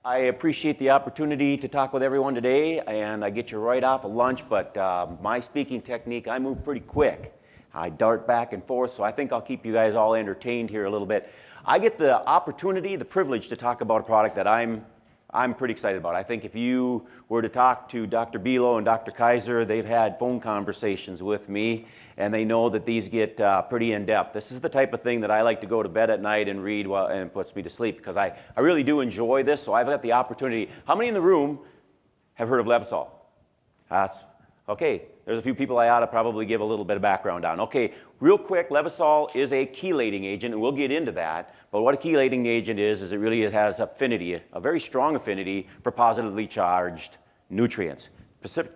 I appreciate the opportunity to talk with everyone today, and I get you right off of lunch, but my speaking technique, I move pretty quick. I dart back and forth, so I think I'll keep you guys all entertained here a little bit. I get the opportunity, the privilege to talk about a product that I'm pretty excited about. I think if you were to talk to Dr. Below and Dr. Kaiser, they've had phone conversations with me, and they know that these get pretty in-depth. This is the type of thing that I like to go to bed at night and read and it puts me to sleep, because I really do enjoy this, so I've got the opportunity. How many in the room have heard of Levesol? Okay, there's a few people I ought to probably give a little bit of background on. Okay, real quick, Levesol is a chelating agent, and we'll get into that. But what a chelating agent is it really has affinity, a very strong affinity for positively charged nutrients,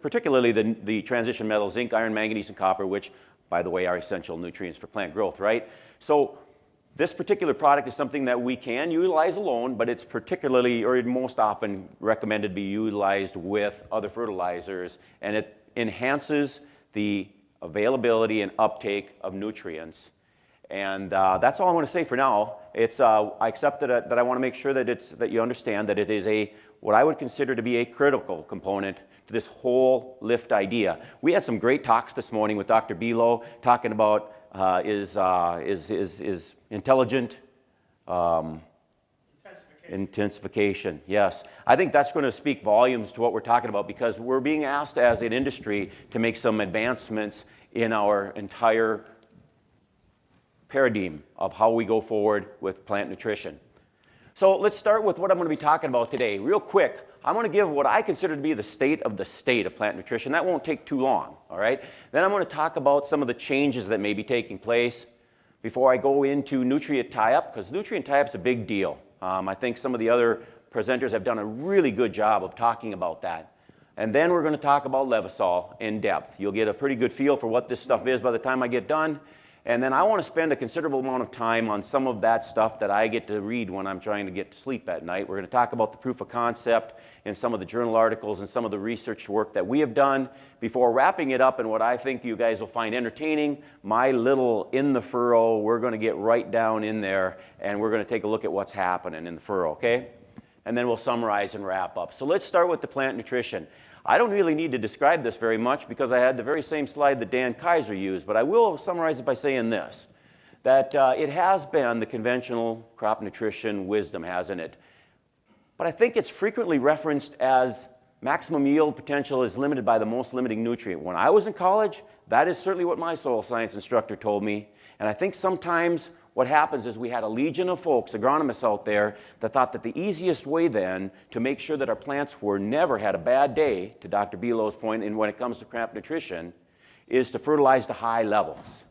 particularly the transition metals, zinc, iron, manganese, and copper, which, by the way, are essential nutrients for plant growth, right? So this particular product is something that we can utilize alone, but it's particularly, or most often recommended to be utilized with other fertilizers, and it enhances the availability and uptake of nutrients. And that's all I want to say for now. I accept that I want to make sure that you understand that it is what I would consider to be a critical component to this whole lift idea. We had some great talks this morning with Dr. Below talking about is intelligent intensification. Yes. I think that's going to speak volumes to what we're talking about, because we're being asked as an industry to make some advancements in our entire paradigm of how we go forward with plant nutrition. So let's start with what I'm going to be talking about today. Real quick, I'm going to give what I consider to be the state of plant nutrition. That won't take too long, all right? Then I'm going to talk about some of the changes that may be taking place before I go into nutrient tie-up, because nutrient tie-up is a big deal. I think some of the other presenters have done a really good job of talking about that. And then we're going to talk about Levesol in depth. You'll get a pretty good feel for what this stuff is by the time I get done. And then I want to spend a considerable amount of time on some of that stuff that I get to read when I'm trying to get to sleep at night. We're going to talk about the proof of concept and some of the journal articles and some of the research work that we have done before wrapping it up in what I think you guys will find entertaining, my little in the furrow. We're going to get right down in there, and we're going to take a look at what's happening in the furrow, okay? And then we'll summarize and wrap up. So let's start with the plant nutrition. I don't really need to describe this very much because I had the very same slide that Dan Kaiser used, but I will summarize it by saying this, that it has been the conventional crop nutrition wisdom, hasn't it? But I think it's frequently referenced as maximum yield potential is limited by the most limiting nutrient. When I was in college, that is certainly what my soil science instructor told me, and I think sometimes what happens is we had a legion of folks, agronomists out there, that thought that the easiest way then to make sure that our plants never had a bad day, to Dr. Below's point, and when it comes to crop nutrition, is to fertilize to high levels.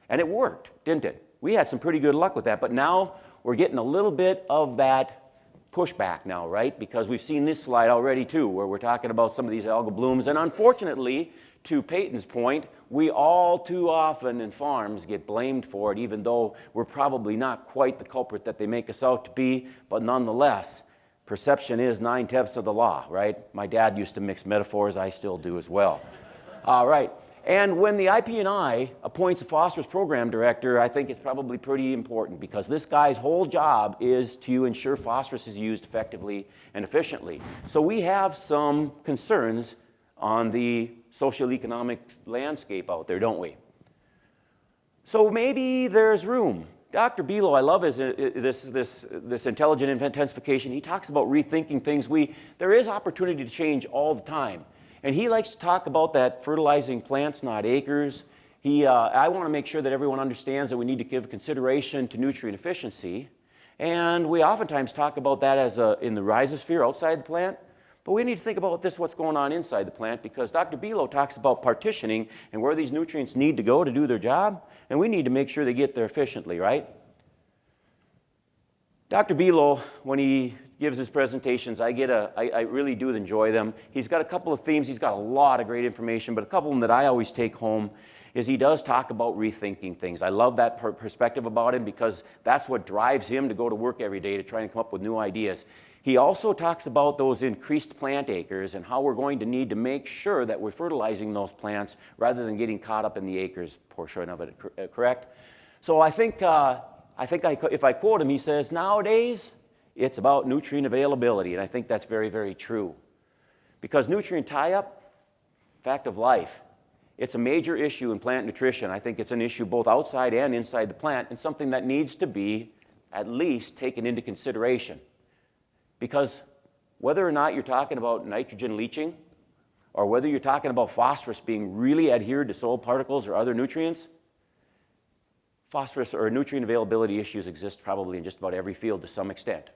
And it worked, didn't it? We had some pretty good luck with that, but now we're getting a little bit of that pushback now, right? Because we've seen this slide already too, where we're talking about some of these algal blooms, and unfortunately, to Peyton's point, we all too often in farms get blamed for it, even though we're probably not quite the culprit that they make us out to be, but nonetheless, perception is 9/10 of the law, right? My dad used to mix metaphors, I still do as well. All right, and when the IPNI appoints a phosphorus program director, I think it's probably pretty important, because this guy's whole job is to ensure phosphorus is used effectively and efficiently. So we have some concerns on the socioeconomic landscape out there, don't we? So maybe there's room. Dr. Below, I love this intelligent intensification. He talks about rethinking things. There is opportunity to change all the time. And he likes to talk about that fertilizing plants, not acres. I want to make sure that everyone understands that we need to give consideration to nutrient efficiency. And we oftentimes talk about that as in the rhizosphere outside the plant. But we need to think about what's going on inside the plant, because Dr. Below talks about partitioning and where these nutrients need to go to do their job, and we need to make sure they get there efficiently, right? Dr. Below, when he gives his presentations, I really do enjoy them. He's got a couple of themes. He's got a lot of great information, but a couple of them that I always take home is he does talk about rethinking things. I love that perspective about him, because that's what drives him to go to work every day to try and come up with new ideas. He also talks about those increased plant acres and how we're going to need to make sure that we're fertilizing those plants rather than getting caught up in the acres portion of it, correct? So I think if I quote him, he says, nowadays, it's about nutrient availability, and I think that's very, very true. Because nutrient tie-up, fact of life, it's a major issue in plant nutrition. I think it's an issue both outside and inside the plant, and something that needs to be at least taken into consideration. Because whether or not you're talking about nitrogen leaching, or whether you're talking about phosphorus being really adhered to soil particles or other nutrients, phosphorus or nutrient availability issues exist probably in just about every field to some extent.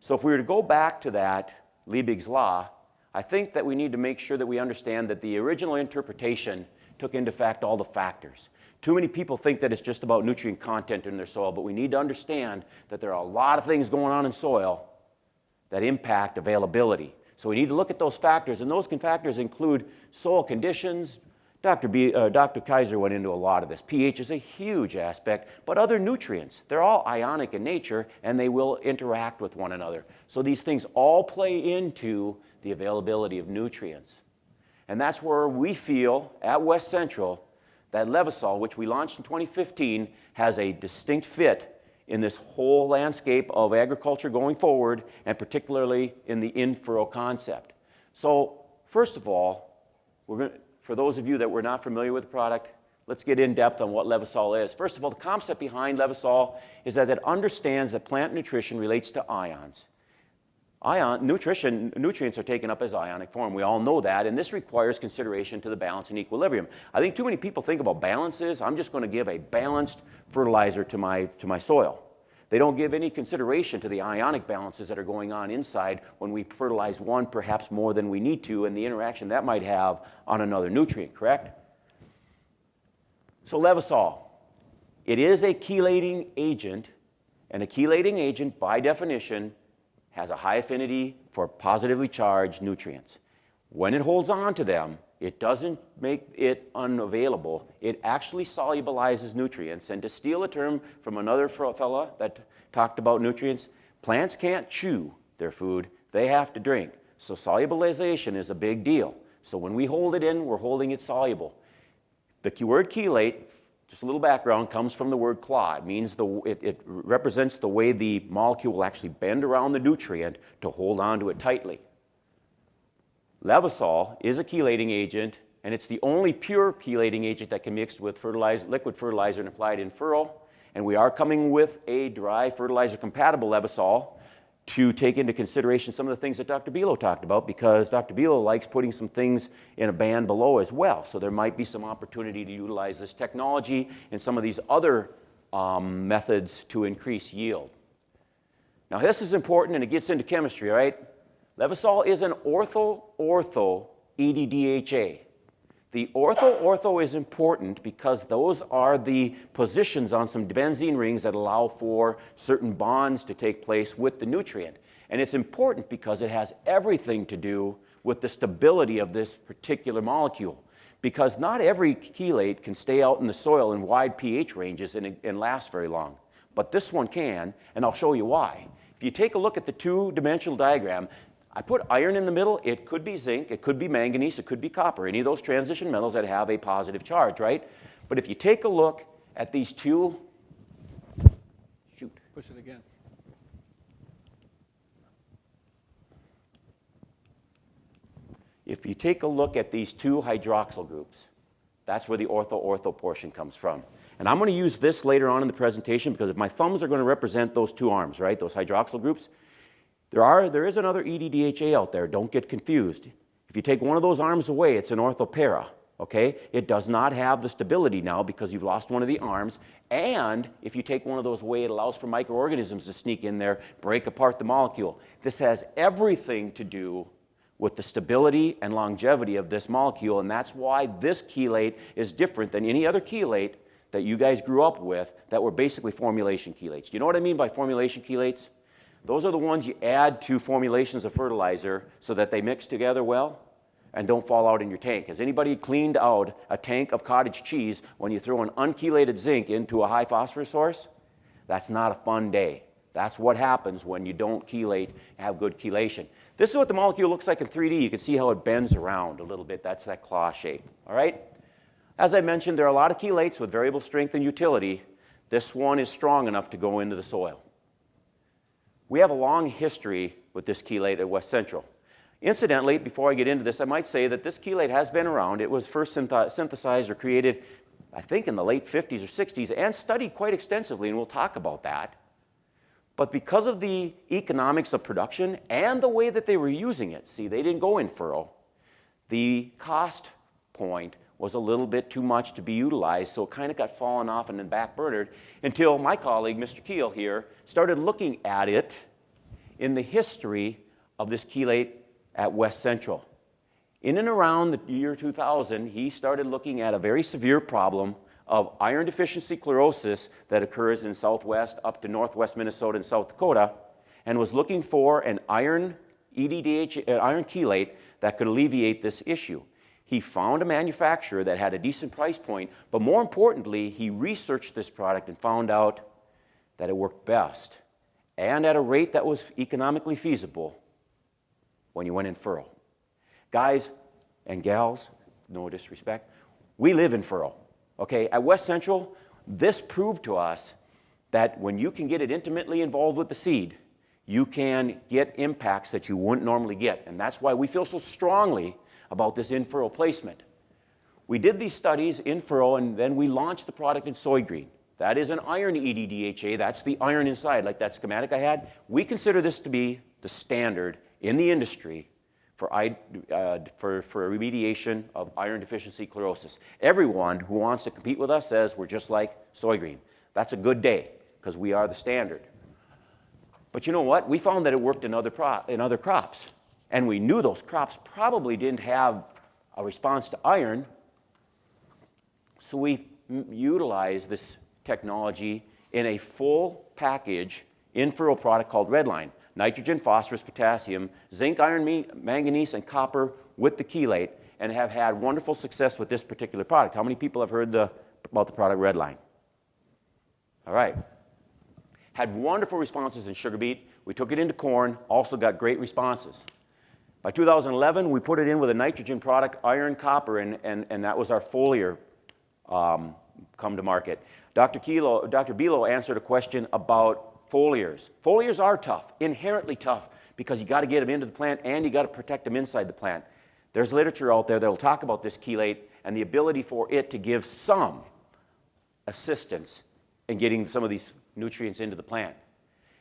So if we were to go back to that Liebig's law, I think that we need to make sure that we understand that the original interpretation took into fact all the factors. Too many people think that it's just about nutrient content in their soil, but we need to understand that there are a lot of things going on in soil that impact availability. So we need to look at those factors, and those factors include soil conditions. Dr. Kaiser went into a lot of this. pH is a huge aspect, but other nutrients, they're all ionic in nature, and they will interact with one another. So these things all play into the availability of nutrients. And that's where we feel at West Central that Levesol, which we launched in 2015, has a distinct fit in this whole landscape of agriculture going forward, and particularly in the in-furrow concept. So first of all, for those of you that were not familiar with the product, let's get in depth on what Levesol is. First of all, the concept behind Levesol is that it understands that plant nutrition relates to ions. Nutrients are taken up as ionic form. We all know that, and this requires consideration to the balance and equilibrium. I think too many people think about balances. I'm just going to give a balanced fertilizer to my soil. They don't give any consideration to the ionic balances that are going on inside when we fertilize one perhaps more than we need to, and the interaction that might have on another nutrient, correct? So Levesol, it is a chelating agent, and a chelating agent, by definition, has a high affinity for positively charged nutrients. When it holds on to them, it doesn't make it unavailable. It actually solubilizes nutrients. And to steal a term from another fella that talked about nutrients, plants can't chew their food, they have to drink. So solubilization is a big deal. So when we hold it in, we're holding it soluble. The word chelate, just a little background, comes from the word claw. It means it represents the way the molecule will actually bend around the nutrient to hold onto it tightly. Levesol is a chelating agent, and it's the only pure chelating agent that can mix with liquid fertilizer and applied in furrow. And we are coming with a dry fertilizer compatible Levesol to take into consideration some of the things that Dr. Below talked about, because Dr. Below likes putting some things in a band below as well. So there might be some opportunity to utilize this technology and some of these other methods to increase yield. Now this is important, and it gets into chemistry, right? Levesol is an ortho-ortho EDDHA. The ortho-ortho is important because those are the positions on some benzene rings that allow for certain bonds to take place with the nutrient. And it's important because it has everything to do with the stability of this particular molecule. Because not every chelate can stay out in the soil in wide pH ranges and last very long. But this one can, and I'll show you why. If you take a look at the two-dimensional diagram, I put iron in the middle. It could be zinc, it could be manganese, it could be copper, any of those transition metals that have a positive charge, right? But if you take a look at these two, push it again. If you take a look at these two hydroxyl groups, that's where the ortho-ortho portion comes from. And I'm going to use this later on in the presentation because if my thumbs are going to represent those two arms, right, those hydroxyl groups, there is another EDDHA out there. Don't get confused. If you take one of those arms away, it's an orthopara, okay? It does not have the stability now because you've lost one of the arms. And if you take one of those away, it allows for microorganisms to sneak in there, break apart the molecule. This has everything to do with the stability and longevity of this molecule, and that's why this chelate is different than any other chelate that you guys grew up with that were basically formulation chelates. Do you know what I mean by formulation chelates? Those are the ones you add to formulations of fertilizer so that they mix together well and don't fall out in your tank. Has anybody cleaned out a tank of cottage cheese when you throw an unchelated zinc into a high phosphorus source? That's not a fun day. That's what happens when you don't chelate and have good chelation. This is what the molecule looks like in 3D. You can see how it bends around a little bit. That's that claw shape, all right? As I mentioned, there are a lot of chelates with variable strength and utility. This one is strong enough to go into the soil. We have a long history with this chelate at West Central. Incidentally, before I get into this, I might say that this chelate has been around. It was first synthesized or created, I think, in the late 50s or 60s and studied quite extensively, and we'll talk about that. But because of the economics of production and the way that they were using it, see, they didn't go in-furrow, the cost point was a little bit too much to be utilized, so it kind of got fallen off and then back-burnered until my colleague, Mr. Keel here, started looking at it in the history of this chelate at West Central. In and around the year 2000, he started looking at a very severe problem of iron deficiency chlorosis that occurs in southwest up to northwest Minnesota and South Dakota, and was looking for an iron EDDHA, iron chelate that could alleviate this issue. He found a manufacturer that had a decent price point, but more importantly, he researched this product and found out that it worked best and at a rate that was economically feasible when you went in-furrow. Guys and gals, no disrespect, we live in-furrow. Okay, at West Central, this proved to us that when you can get it intimately involved with the seed, you can get impacts that you wouldn't normally get. And that's why we feel so strongly about this in-furrow placement. We did these studies in-furrow, and then we launched the product in soy green. That is an iron EDDHA. That's the iron inside, like that schematic I had. We consider this to be the standard in the industry for remediation of iron deficiency chlorosis. Everyone who wants to compete with us says we're just like soy green. That's a good day, because we are the standard. But you know what? We found that it worked in other crops. And we knew those crops probably didn't have a response to iron. So we utilized this technology in a full package in-furrow product called Redline. Nitrogen, phosphorus, potassium, zinc, iron, manganese, and copper with the chelate, and have had wonderful success with this particular product. How many people have heard about the product Redline? All right. Had wonderful responses in sugar beet. We took it into corn, also got great responses. By 2011, we put it in with a nitrogen product, iron, copper, and that was our foliar come to market. Dr. Below answered a question about foliars. Foliars are tough, inherently tough, because you got to get them into the plant and you got to protect them inside the plant. There's literature out there that will talk about this chelate and the ability for it to give some assistance in getting some of these nutrients into the plant.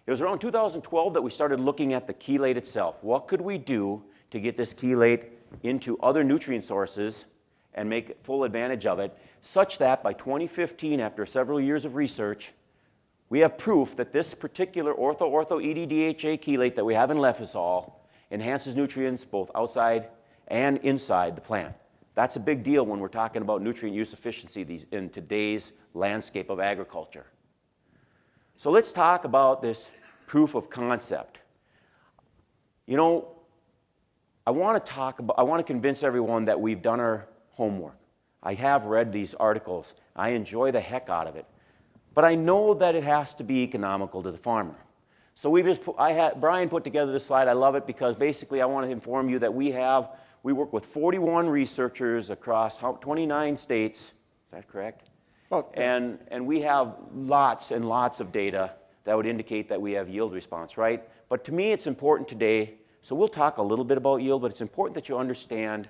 It was around 2012 that we started looking at the chelate itself. What could we do to get this chelate into other nutrient sources and make full advantage of it, such that by 2015, after several years of research, we have proof that this particular Ortho-ortho EDDHA chelate that we have in Levesol enhances nutrients both outside and inside the plant. That's a big deal when we're talking about nutrient use efficiency in today's landscape of agriculture. So let's talk about this proof of concept. You know, I want to convince everyone that we've done our homework. I have read these articles. I enjoy the heck out of it. But I know that it has to be economical to the farmer. So Brian put together this slide. I love it because basically I want to inform you that we work with 41 researchers across 29 states. Is that correct? Okay. And we have lots and lots of data that would indicate that we have yield response, right? But to me, it's important today, so we'll talk a little bit about yield, but it's important that you understand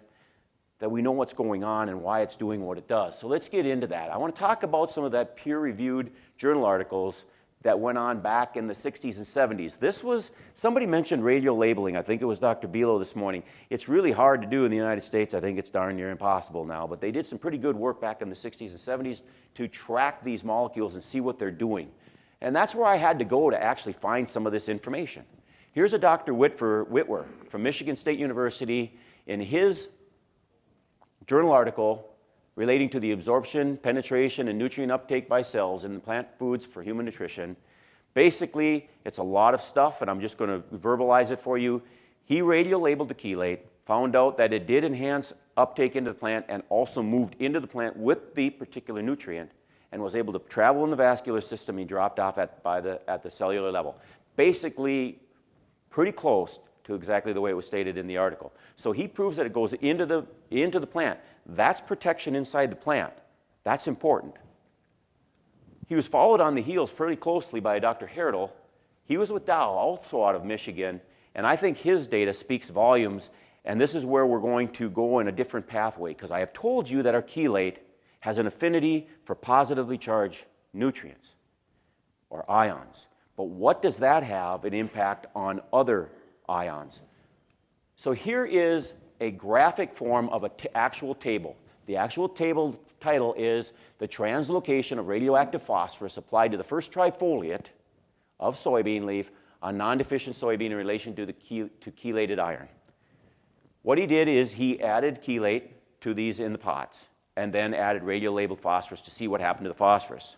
that we know what's going on and why it's doing what it does. So let's get into that. I want to talk about some of that peer-reviewed journal articles that went on back in the 60s and 70s. Somebody mentioned radial labeling. I think it was Dr. Below this morning. It's really hard to do in the United States. I think it's darn near impossible now. But they did some pretty good work back in the 60s and 70s to track these molecules and see what they're doing. And that's where I had to go to actually find some of this information. Here's a Dr. Whitwer from Michigan State University in his journal article relating to the absorption, penetration, and nutrient uptake by cells in the plant foods for human nutrition. Basically, it's a lot of stuff, and I'm just going to verbalize it for you. He radial labeled the chelate, found out that it did enhance uptake into the plant and also moved into the plant with the particular nutrient and was able to travel in the vascular system. He dropped off at the cellular level. Basically, pretty close to exactly the way it was stated in the article. So he proves that it goes into the plant. That's protection inside the plant. That's important. He was followed on the heels pretty closely by Dr. Roehl He was with Dow, also out of Michigan, and I think his data speaks volumes, and this is where we're going to go in a different pathway, because I have told you that our chelate has an affinity for positively charged nutrients, or ions. But what does that have an impact on other ions? So here is a graphic form of an actual table. The actual table title is the translocation of radioactive phosphorus applied to the first trifoliate of soybean leaf on non-deficient soybean in relation to chelated iron. What he did is he added chelate to these in the pots and then added radio-labeled phosphorus to see what happened to the phosphorus.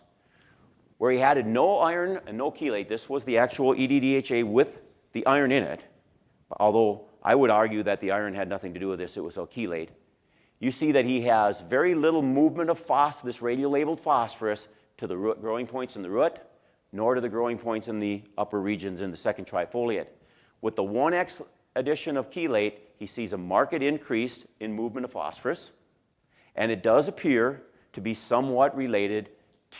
Where he added no iron and no chelate, this was the actual EDDHA with the iron in it, although I would argue that the iron had nothing to do with this, it was all chelate. You see that he has very little movement of this radio-labeled phosphorus to the root growing points in the root, nor to the growing points in the upper regions in the second trifoliate. With the 1x addition of chelate, he sees a marked increase in movement of phosphorus, and it does appear to be somewhat related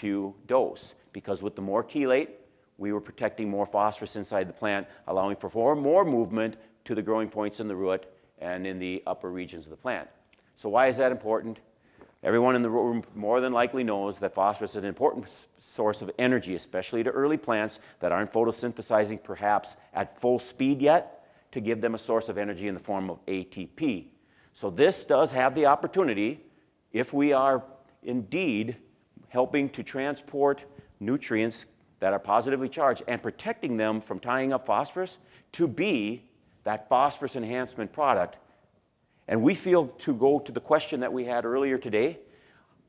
to dose, because with the more chelate, we were protecting more phosphorus inside the plant, allowing for more movement to the growing points in the root and in the upper regions of the plant. So why is that important? Everyone in the room more than likely knows that phosphorus is an important source of energy, especially to early plants that aren't photosynthesizing perhaps at full speed yet, to give them a source of energy in the form of ATP. So this does have the opportunity, if we are indeed helping to transport nutrients that are positively charged and protecting them from tying up phosphorus, to be that phosphorus enhancement product. And we feel, to go to the question that we had earlier today,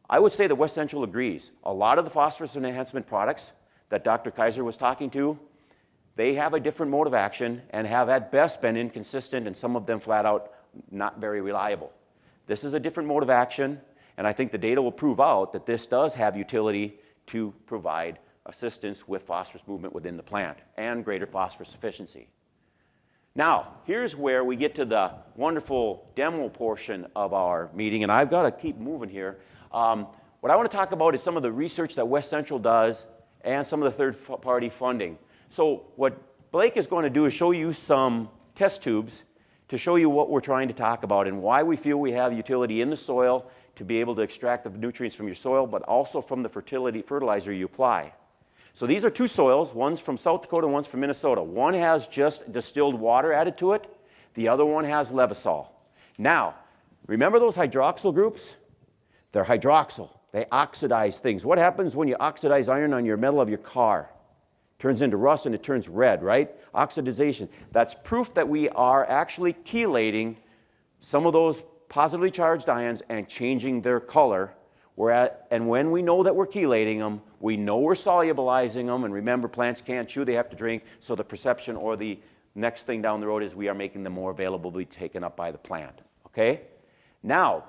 I would say that West Central agrees. A lot of the phosphorus enhancement products that Dr. Kaiser was talking to, they have a different mode of action and have at best been inconsistent, and some of them flat out not very reliable. This is a different mode of action, and I think the data will prove out that this does have utility to provide assistance with phosphorus movement within the plant and greater phosphorus efficiency. Now, here's where we get to the wonderful demo portion of our meeting, and I've got to keep moving here. What I want to talk about is some of the research that West Central does and some of the third-party funding. So what Blake is going to do is show you some test tubes to show you what we're trying to talk about and why we feel we have utility in the soil to be able to extract the nutrients from your soil, but also from the fertilizer you apply. So these are two soils, one's from South Dakota, one's from Minnesota. One has just distilled water added to it, the other one has Levesol. Now, remember those hydroxyl groups? They're hydroxyl, they oxidize things. What happens when you oxidize iron on your metal of your car? It turns into rust and it turns red, right? Oxidization. That's proof that we are actually chelating some of those positively charged ions and changing their color. And when we know that we're chelating them, we know we're solubilizing them, and remember, plants can't chew, they have to drink, so the perception or the next thing down the road is we are making them more available to be taken up by the plant, okay? Now,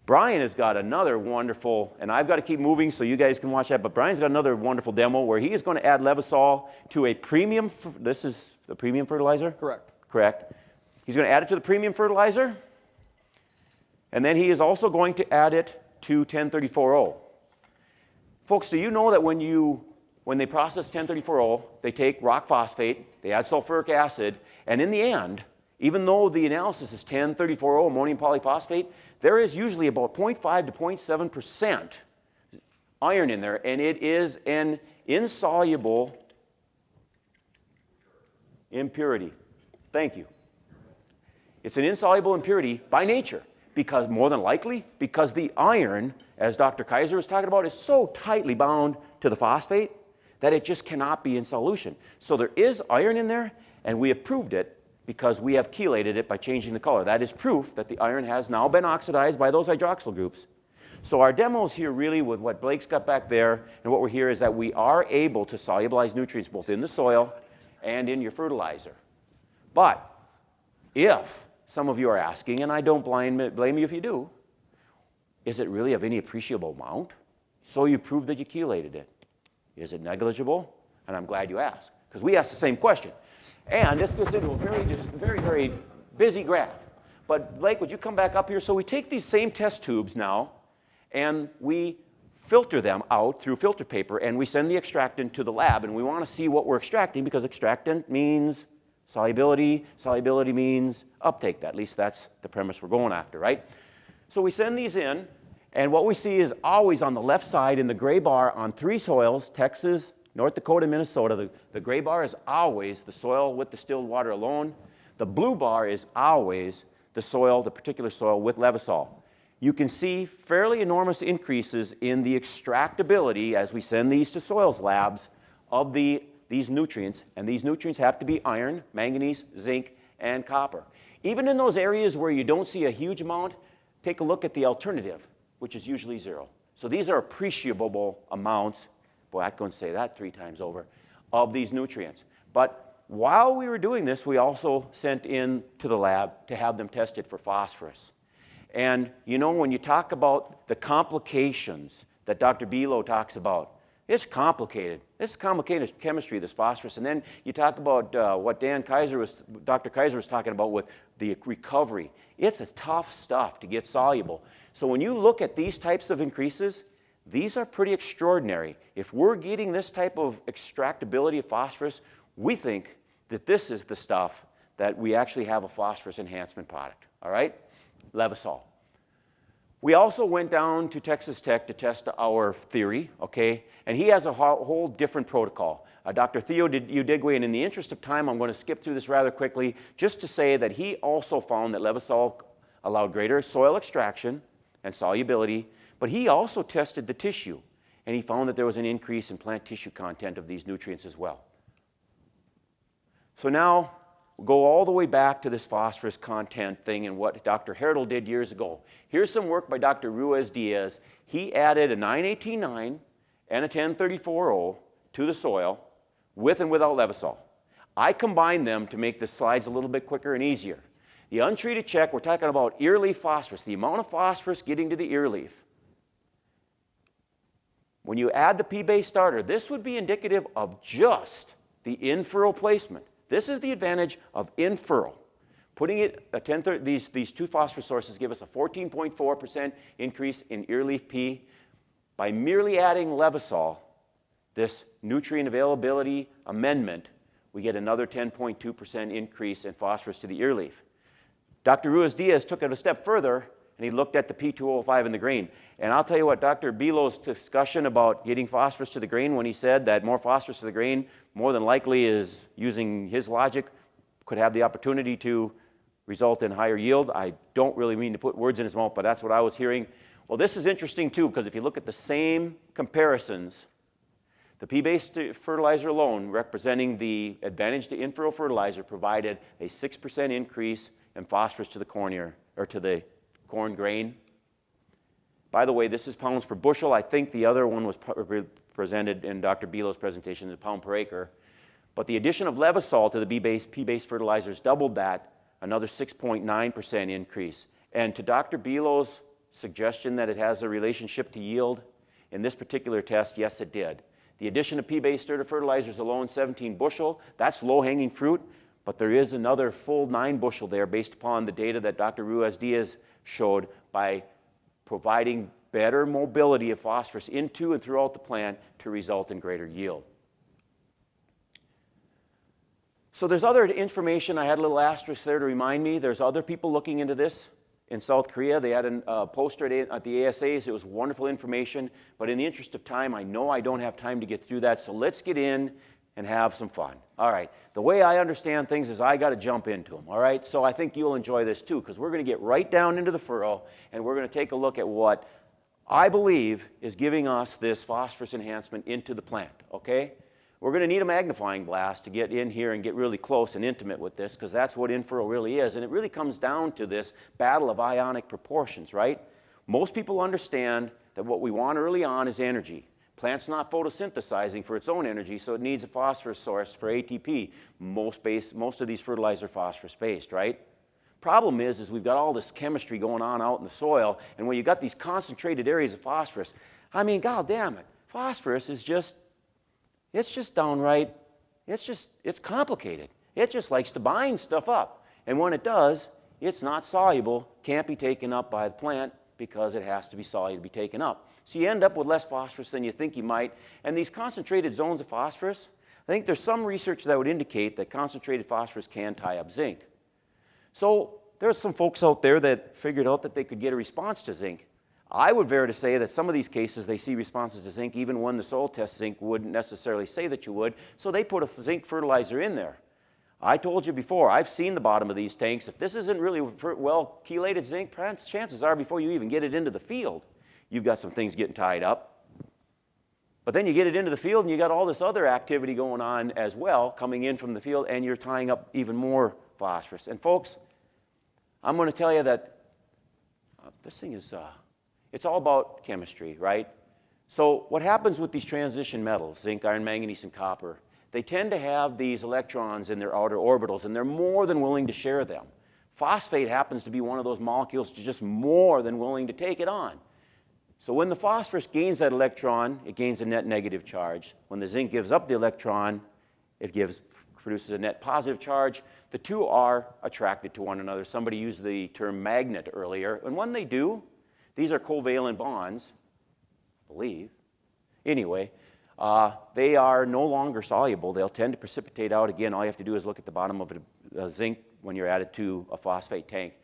Brian has got another wonderful, and I've got to keep moving so you guys can watch that, but Brian's got another wonderful demo where he is going to add Levesol to a premium, this is the premium fertilizer? Correct. Correct. He's going to add it to the premium fertilizer, and then he is also going to add it to 1034O. Folks, do you know that when they process 1034O, they take rock phosphate, they add sulfuric acid, and in the end, even though the analysis is 1034O ammonium polyphosphate, there is usually about 0.5 to 0.7% iron in there, and it is an insoluble impurity. Thank you. It's an insoluble impurity by nature. Because more than likely, because the iron, as Dr. Kaiser was talking about, is so tightly bound to the phosphate that it just cannot be in solution. So there is iron in there, and we have proved it because we have chelated it by changing the color. That is proof that the iron has now been oxidized by those hydroxyl groups. So our demo is here really with what Blake's got back there, and what we're here is that we are able to solubilize nutrients both in the soil and in your fertilizer. But if some of you are asking, and I don't blame you if you do, is it really of any appreciable amount? So you proved that you chelated it. Is it negligible? And I'm glad you asked, because we asked the same question. And this goes into a very busy graph. But Blake, would you come back up here? So we take these same test tubes now, and we filter them out through filter paper, and we send the extractant to the lab, and we want to see what we're extracting because extractant means solubility, solubility means uptake. At least that's the premise we're going after, right? So we send these in, and what we see is always on the left side in the gray bar on 3 soils, Texas, North Dakota, Minnesota, the gray bar is always the soil with distilled water alone. The blue bar is always the soil, the particular soil with Levesol. You can see fairly enormous increases in the extractability as we send these to soils labs of these nutrients, and these nutrients have to be iron, manganese, zinc, and copper. Even in those areas where you don't see a huge amount, take a look at the alternative, which is usually 0. So these are appreciable amounts, boy, I couldn't say that 3 times over, of these nutrients. But while we were doing this, we also sent in to the lab to have them tested for phosphorus. And you know, when you talk about the complications that Dr. Below talks about, it's complicated. This is complicated chemistry, this phosphorus. And then you talk about what Dr. Kaiser was talking about with the recovery. It's a tough stuff to get soluble. So when you look at these types of increases, these are pretty extraordinary. If we're getting this type of extractability of phosphorus, we think that this is the stuff that we actually have a phosphorus enhancement product, all right? Levesol. We also went down to Texas Tech to test our theory, okay? And he has a whole different protocol. Dr. Theo Udigwe, and in the interest of time, I'm going to skip through this rather quickly, just to say that he also found that Levesol allowed greater soil extraction and solubility, but he also tested the tissue, and he found that there was an increase in plant tissue content of these nutrients as well. So now, we'll go all the way back to this phosphorus content thing and what Dr. Roehl did years ago. Here's some work by Dr. Ruiz-Diaz. He added a 918-9 and a 1034-0 to the soil with and without Levesol. I combined them to make the slides a little bit quicker and easier. The untreated check, we're talking about ear leaf phosphorus, the amount of phosphorus getting to the ear leaf. When you add the P-base starter, this would be indicative of just the in-furrow placement. This is the advantage of in-furrow. Putting it, these 2 phosphorus sources give us a 14.4% increase in ear leaf P. By merely adding Levesol, this nutrient availability amendment, we get another 10.2% increase in phosphorus to the ear leaf. Dr. Ruiz-Diaz took it a step further, and he looked at the P205 in the grain. And I'll tell you what, Dr. Below's discussion about getting phosphorus to the grain, when he said that more phosphorus to the grain more than likely is, using his logic, could have the opportunity to result in higher yield. I don't really mean to put words in his mouth, but that's what I was hearing. Well, this is interesting too, because if you look at the same comparisons, the P-based fertilizer alone, representing the advantage to in-furrow fertilizer, provided a 6% increase in phosphorus to the corn ear, or to the corn grain. By the way, this is pounds per bushel. I think the other one was presented in Dr. Below's presentation as pound per acre. But the addition of Levesol to the P-based fertilizers doubled that, another 6.9% increase. And to Dr. Below's suggestion that it has a relationship to yield, in this particular test, yes, it did. The addition of P-based fertilizers alone, 17 bushel, that's low-hanging fruit, but there is another full 9 bushel there based upon the data that Dr. Ruiz-Diaz showed by providing better mobility of phosphorus into and throughout the plant to result in greater yield. So there's other information. I had a little asterisk there to remind me. There's other people looking into this in South Korea. They had a poster at the ASAs. It was wonderful information. But in the interest of time, I know I don't have time to get through that. So let's get in and have some fun. All right. The way I understand things is I got to jump into them. All right. So I think you'll enjoy this too, because we're going to get right down into the furrow and we're going to take a look at what I believe is giving us this phosphorus enhancement into the plant. Okay. We're going to need a magnifying glass to get in here and get really close and intimate with this, because that's what in-furrow really is. And it really comes down to this battle of ionic proportions, right? Most people understand that what we want early on is energy. Plant's not photosynthesizing for its own energy, so it needs a phosphorus source for ATP. Most of these fertilizers are phosphorus-based, right? Problem is we've got all this chemistry going on out in the soil, and when you've got these concentrated areas of phosphorus, I mean, god damn it, phosphorus is just, it's just downright, it's complicated. It just likes to bind stuff up. And when it does, it's not soluble, can't be taken up by the plant because it has to be soluble to be taken up. So you end up with less phosphorus than you think you might. And these concentrated zones of phosphorus, I think there's some research that would indicate that concentrated phosphorus can tie up zinc. So there's some folks out there that figured out that they could get a response to zinc. I would venture to say that some of these cases they see responses to zinc even when the soil test zinc wouldn't necessarily say that you would, so they put a zinc fertilizer in there. I told you before, I've seen the bottom of these tanks. If this isn't really well chelated zinc, chances are before you even get it into the field, you've got some things getting tied up. But then you get it into the field and you got all this other activity going on as well coming in from the field, and you're tying up even more phosphorus. And folks, I'm going to tell you that this thing is, it's all about chemistry, right? So what happens with these transition metals, zinc, iron, manganese, and copper, they tend to have these electrons in their outer orbitals, and they're more than willing to share them. Phosphate happens to be one of those molecules just more than willing to take it on. So when the phosphorus gains that electron, it gains a net negative charge. When the zinc gives up the electron, it produces a net positive charge. The two are attracted to one another. Somebody used the term magnet earlier, and when they do, these are covalent bonds, I believe. Anyway, they are no longer soluble. They'll tend to precipitate out. Again, all you have to do is look at the bottom of a zinc when you're added to a phosphate tank.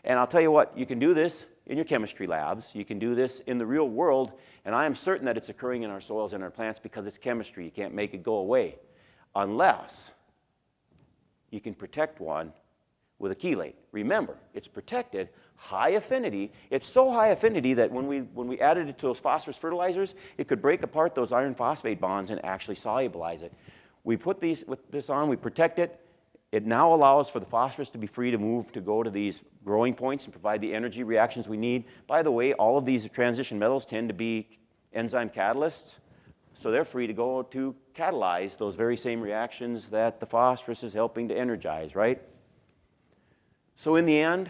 And I'll tell you what, you can do this in your chemistry labs. You can do this in the real world, and I am certain that it's occurring in our soils and our plants because it's chemistry. You can't make it go away unless you can protect one with a chelate. Remember, it's protected, high affinity. It's so high affinity that when we added it to those phosphorus fertilizers, it could break apart those iron phosphate bonds and actually solubilize it. We put this on, we protect it. It now allows for the phosphorus to be free to move to go to these growing points and provide the energy reactions we need. By the way, all of these transition metals tend to be enzyme catalysts, so they're free to go to catalyze those very same reactions that the phosphorus is helping to energize, right? So in the end,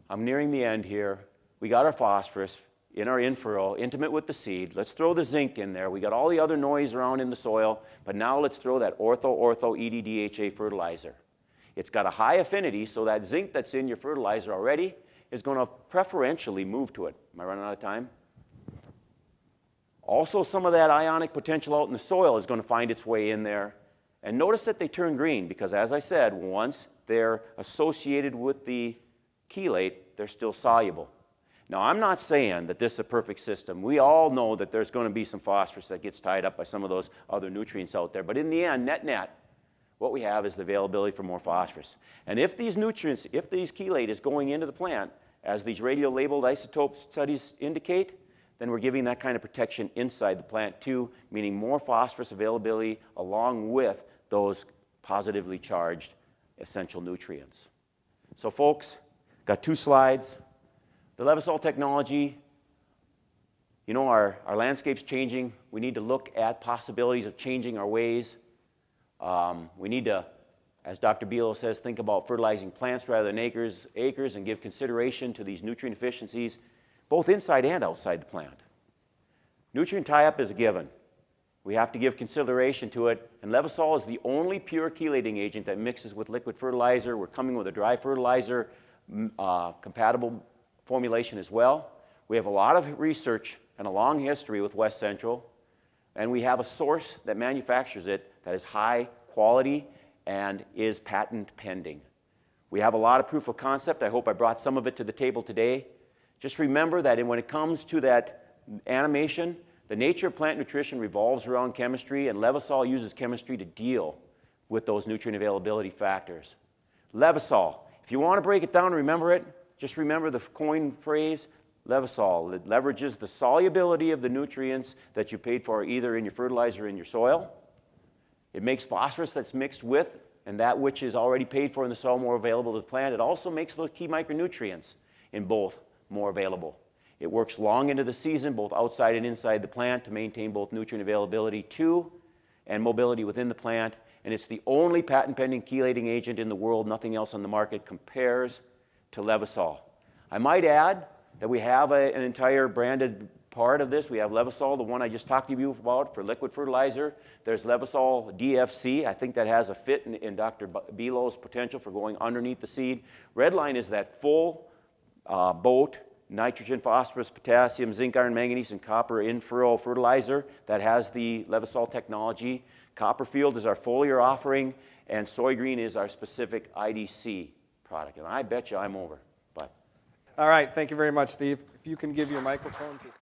I'm nearing the end here. We got our phosphorus in our in-furrow, intimate with the seed. Let's throw the zinc in there. We got all the other noise around in the soil, but now let's throw that Ortho-ortho EDDHA fertilizer. It's got a high affinity, so that zinc that's in your fertilizer already is going to preferentially move to it. Am I running out of time? Also, some of that ionic potential out in the soil is going to find its way in there. And notice that they turn green because, as I said, once they're associated with the chelate, they're still soluble. Now, I'm not saying that this is a perfect system. We all know that there's going to be some phosphorus that gets tied up by some of those other nutrients out there. But in the end, net, what we have is the availability for more phosphorus. And if these nutrients, if these chelate is going into the plant, as these radio-labeled isotope studies indicate, then we're giving that kind of protection inside the plant too, meaning more phosphorus availability along with those positively charged essential nutrients. So folks, got 2 slides. The Levesol technology, you know, our landscape's changing. We need to look at possibilities of changing our ways. We need to, as Dr. Beal says, think about fertilizing plants rather than acres and give consideration to these nutrient efficiencies, both inside and outside the plant. Nutrient tie-up is a given. We have to give consideration to it, and Levesol is the only pure chelating agent that mixes with liquid fertilizer. We're coming with a dry fertilizer compatible formulation as well. We have a lot of research and a long history with West Central, and we have a source that manufactures it that is high quality and is patent pending. We have a lot of proof of concept. I hope I brought some of it to the table today. Just remember that when it comes to that animation, the nature of plant nutrition revolves around chemistry, and Levesol uses chemistry to deal with those nutrient availability factors. Levesol, if you want to break it down and remember it, just remember the coin phrase, Levesol. It leverages the solubility of the nutrients that you paid for either in your fertilizer or in your soil. It makes phosphorus that's mixed with and that which is already paid for in the soil more available to the plant. It also makes those key micronutrients in both more available. It works long into the season, both outside and inside the plant, to maintain both nutrient availability to and mobility within the plant. And it's the only patent-pending chelating agent in the world. Nothing else on the market compares to Levesol. I might add that we have an entire branded part of this. We have Levesol, the one I just talked to you about for liquid fertilizer. There's Levesol DFC. I think that has a fit in Dr. Belo's potential for going underneath the seed. Redline is that full boat nitrogen, phosphorus, potassium, zinc, iron, manganese, and copper in-furrow fertilizer that has the Levesol technology. Copperfield is our foliar offering, and Soy Green is our specific IDC product. And I bet you I'm over. But All right, thank you very much, Steve. If you can give your microphone to